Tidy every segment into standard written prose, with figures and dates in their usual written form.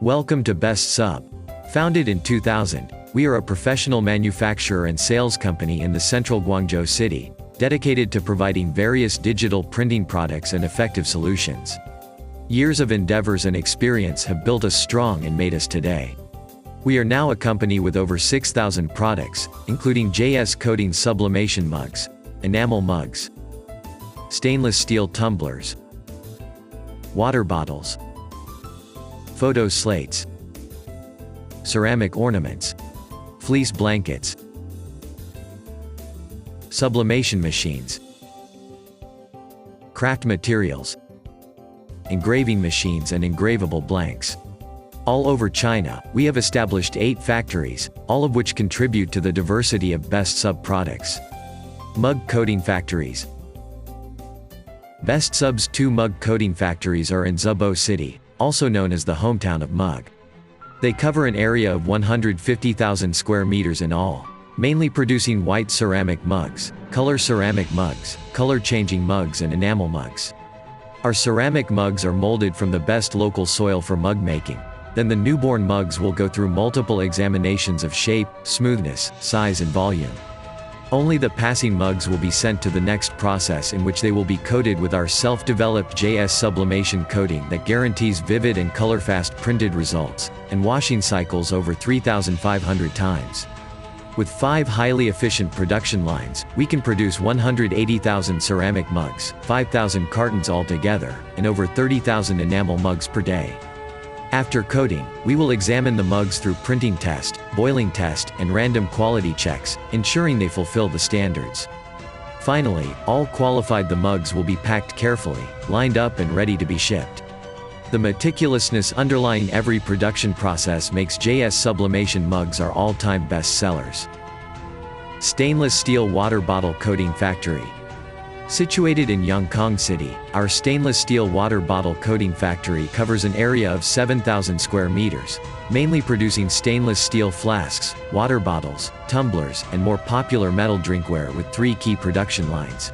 Welcome to BestSub. Founded in 2000, we are a professional manufacturer and sales company in the central Guangzhou city, dedicated to providing various digital printing products and effective solutions. Years of endeavors and experience have built us strong and made us today. We are now a company with over 6,000 products, including JS coating sublimation mugs, enamel mugs, stainless steel tumblers, water bottles, photo slates, ceramic ornaments, fleece blankets, sublimation machines, craft materials, engraving machines and engravable blanks. All over China, we have established 8 factories, all of which contribute to the diversity of BestSub products. Mug coating factories. BestSub's 2 mug coating factories are in Zhubou City, also known as the hometown of mug. They cover an area of 150,000 square meters in all, mainly producing white ceramic mugs, ceramic mugs, color-changing mugs and enamel mugs. Our ceramic mugs are molded from the best local soil for mug making. Then the newborn mugs will go through multiple examinations of shape, smoothness, size and volume. Only the passing mugs will be sent to the next process, in which they will be coated with our self-developed JS sublimation coating that guarantees vivid and color-fast printed results, and washing cycles over 3,500 times. With 5 highly efficient production lines, we can produce 180,000 ceramic mugs, 5,000 cartons altogether, and over 30,000 enamel mugs per day. After coating, we will examine the mugs through printing test, boiling test, and random quality checks, ensuring they fulfill the standards. Finally, all qualified the mugs will be packed carefully, lined up and ready to be shipped. The meticulousness underlying every production process makes JS sublimation mugs our all-time best sellers. Stainless steel water bottle coating factory. Situated in Yongkang City, our stainless steel water bottle coating factory covers an area of 7,000 square meters, mainly producing stainless steel flasks, water bottles, tumblers, and more popular metal drinkware with 3 key production lines.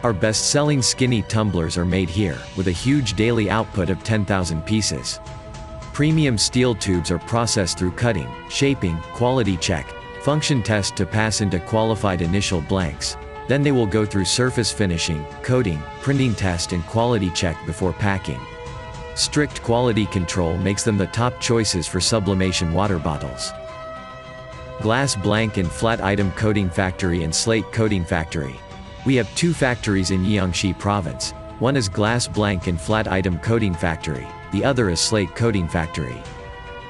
Our best-selling skinny tumblers are made here, with a huge daily output of 10,000 pieces. Premium steel tubes are processed through cutting, shaping, quality check, function test to pass into qualified initial blanks. Then they will go through surface finishing, coating, printing test and quality check before packing. Strict quality control makes them the top choices for sublimation water bottles. Glass blank and flat item coating factory and slate coating factory. We have 2 factories in Jiangxi province. One is glass blank and flat item coating factory, the other is slate coating factory.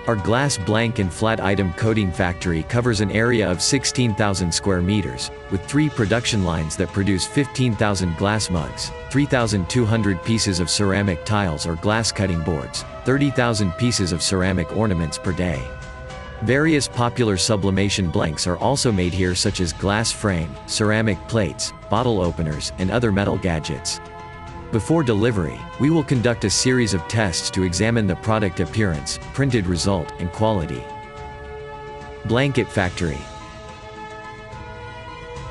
Our glass blank and flat item coating factory covers an area of 16,000 square meters, with 3 production lines that produce 15,000 glass mugs, 3,200 pieces of ceramic tiles or glass cutting boards, 30,000 pieces of ceramic ornaments per day. Various popular sublimation blanks are also made here, such as glass frame, ceramic plates, bottle openers, and other metal gadgets. Before delivery, we will conduct a series of tests to examine the product appearance, printed result, and quality. Blanket factory.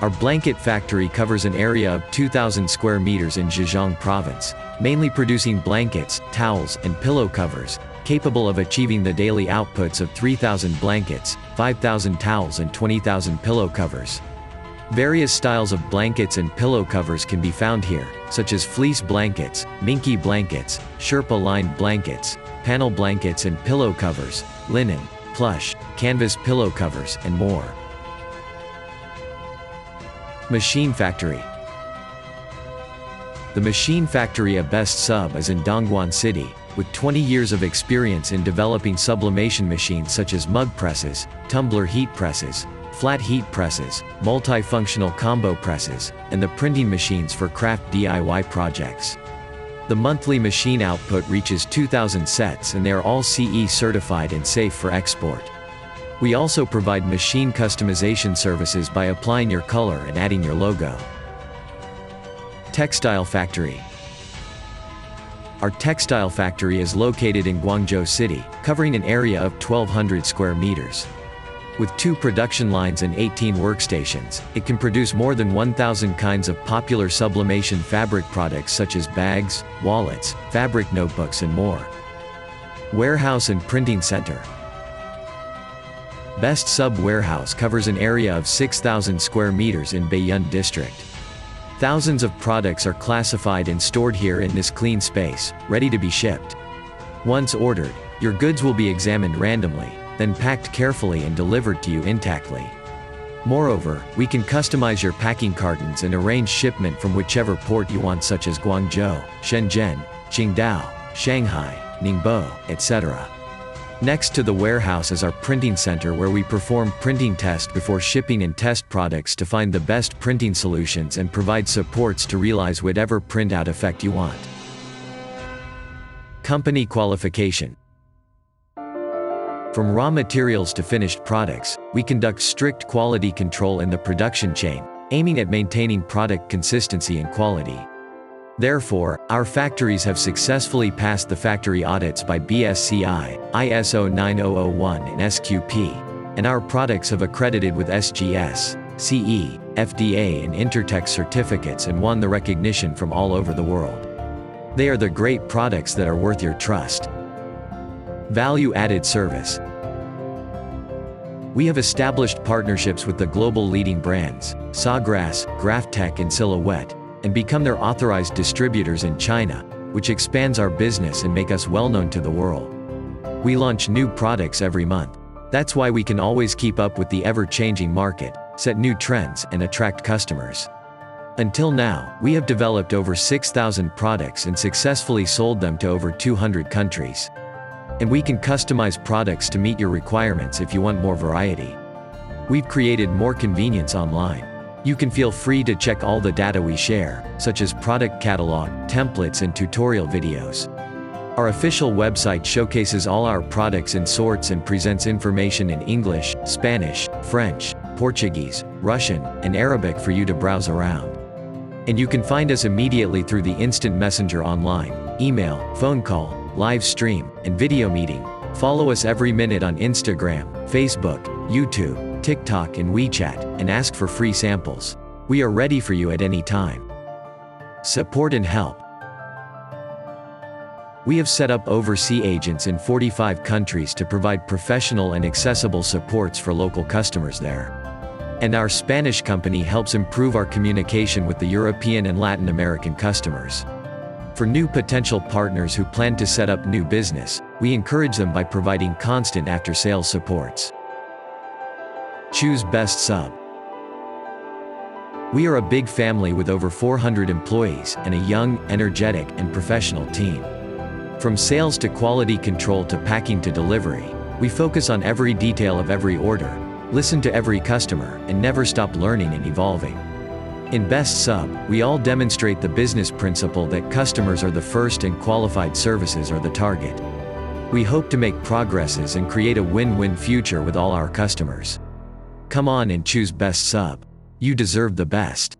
Our blanket factory covers an area of 2,000 square meters in Zhejiang province, mainly producing blankets, towels, and pillow covers, capable of achieving the daily outputs of 3,000 blankets, 5,000 towels and 20,000 pillow covers. Various styles of blankets and pillow covers can be found here, such as fleece blankets, minky blankets, Sherpa-lined blankets, panel blankets and pillow covers, linen, plush, canvas pillow covers, and more. Machine factory. The machine factory of BestSub is in Dongguan City, with 20 years of experience in developing sublimation machines such as mug presses, tumbler heat presses, flat heat presses, multifunctional combo presses, and the printing machines for craft DIY projects. The monthly machine output reaches 2,000 sets, and they are all CE certified and safe for export. We also provide machine customization services by applying your color and adding your logo. Textile Factory. Our textile factory is located in Guangzhou City, covering an area of 1,200 square meters. With 2 production lines and 18 workstations, it can produce more than 1,000 kinds of popular sublimation fabric products such as bags, wallets, fabric notebooks and more. Warehouse and Printing Center. BestSub Warehouse covers an area of 6,000 square meters in Baiyun District. Thousands of products are classified and stored here in this clean space, ready to be shipped. Once ordered, your goods will be examined randomly, then packed carefully and delivered to you intactly. Moreover, we can customize your packing cartons and arrange shipment from whichever port you want, such as Guangzhou, Shenzhen, Qingdao, Shanghai, Ningbo, etc. Next to the warehouse is our printing center, where we perform printing tests before shipping and test products to find the best printing solutions and provide supports to realize whatever printout effect you want. Company qualification. From raw materials to finished products, we conduct strict quality control in the production chain, aiming at maintaining product consistency and quality. Therefore, our factories have successfully passed the factory audits by BSCI, ISO 9001 and SQP, and our products have accredited with SGS, CE, FDA and Intertek certificates and won the recognition from all over the world. They are the great products that are worth your trust. Value-added service. We have established partnerships with the global leading brands, Sawgrass, Graphtec and Silhouette, and become their authorized distributors in China, which expands our business and make us well known to the world. We launch new products every month. That's why we can always keep up with the ever-changing market, set new trends and attract customers. Until now, we have developed over 6,000 products and successfully sold them to over 200 countries. And we can customize products to meet your requirements if you want more variety. We've created more convenience online. You can feel free to check all the data we share, such as product catalog, templates and tutorial videos. Our official website showcases all our products in sorts and presents information in English, Spanish, French, Portuguese, Russian, and Arabic for you to browse around. And you can find us immediately through the instant messenger online, email, phone call, live stream, and video meeting. Follow us every minute on Instagram, Facebook, YouTube, TikTok and WeChat, and ask for free samples. We are ready for you at any time. Support and help. We have set up overseas agents in 45 countries to provide professional and accessible supports for local customers there. And our Spanish company helps improve our communication with the European and Latin American customers. For new potential partners who plan to set up new business, we encourage them by providing constant after-sales supports. Choose BestSub. We are a big family with over 400 employees and a young, energetic, and professional team. From sales to quality control to packing to delivery, we focus on every detail of every order, listen to every customer, and never stop learning and evolving. In BestSub, we all demonstrate the business principle that customers are the first and qualified services are the target. We hope to make progresses and create a win-win future with all our customers. Come on and choose BestSub. You deserve the best.